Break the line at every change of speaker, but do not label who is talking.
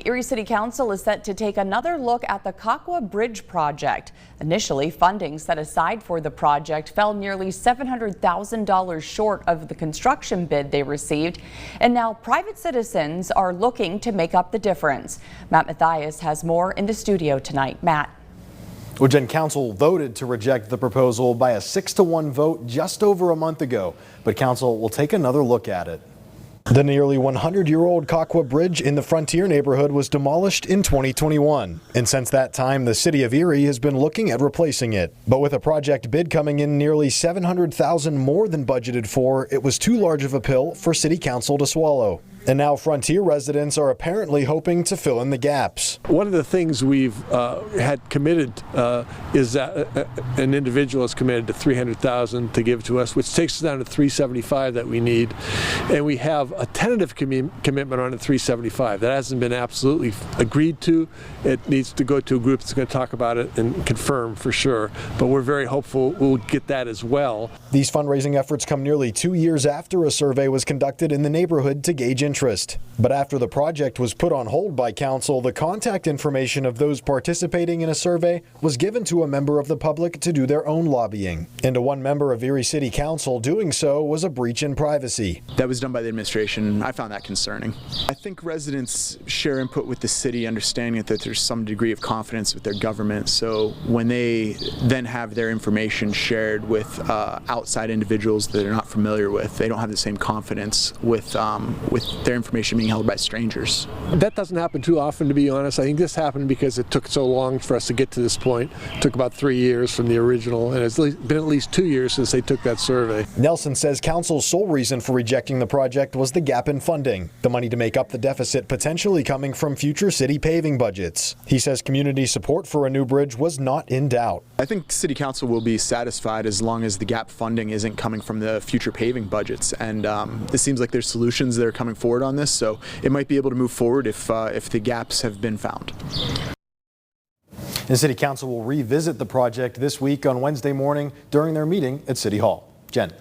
Erie City Council is set to take another look at the Kahkwa Bridge project. Initially, funding set aside for the project fell nearly $700,000 short of the construction bid they received, and now private citizens are looking to make up the difference. Matt Mathias has more in the studio tonight. Matt.
Well, Jen, Council voted to reject the proposal by a 6-1 vote just over a month ago, but Council will take another look at it. The nearly 100-year-old Kahkwa Bridge in the Frontier neighborhood was demolished in 2021. And since that time, the city of Erie has been looking at replacing it. But with a project bid coming in nearly $700,000 more than budgeted for, it was too large of a pill for City Council to swallow. And now Frontier residents are apparently hoping to fill in the gaps.
One of the things we've had committed is that an individual has committed to $300,000 to give to us, which takes us down to $375,000 that we need. And we have a tentative commitment on the $375,000. That hasn't been absolutely agreed to. It needs to go to a group that's going to talk about it and confirm for sure. But we're very hopeful we'll get that as well.
These fundraising efforts come nearly 2 years after a survey was conducted in the neighborhood to gauge interest. But after the project was put on hold by council, the contact information of those participating in a survey was given to a member of the public to do their own lobbying. And to one member of Erie City Council, doing so was a breach in privacy.
That was done by the administration. I found that concerning. I think residents share input with the city, understanding that there's some degree of confidence with their government. So when they then have their information shared with outside individuals that they're not familiar with, they don't have the same confidence with their information being held by strangers.
That doesn't happen too often, to be honest. I think this happened because it took so long for us to get to this point. It took about 3 years from the original, and it's been at least 2 years since they took that survey.
Nelson says council's sole reason for rejecting the project was the gap in funding, the money to make up the deficit potentially coming from future city paving budgets. He says community support for a new bridge was not in doubt.
I think City Council will be satisfied as long as the gap funding isn't coming from the future paving budgets, and it seems like there's solutions that are coming forward on this, so it might be able to move forward if the gaps have been found.
The City Council will revisit the project this week on Wednesday morning during their meeting at City Hall. Jen.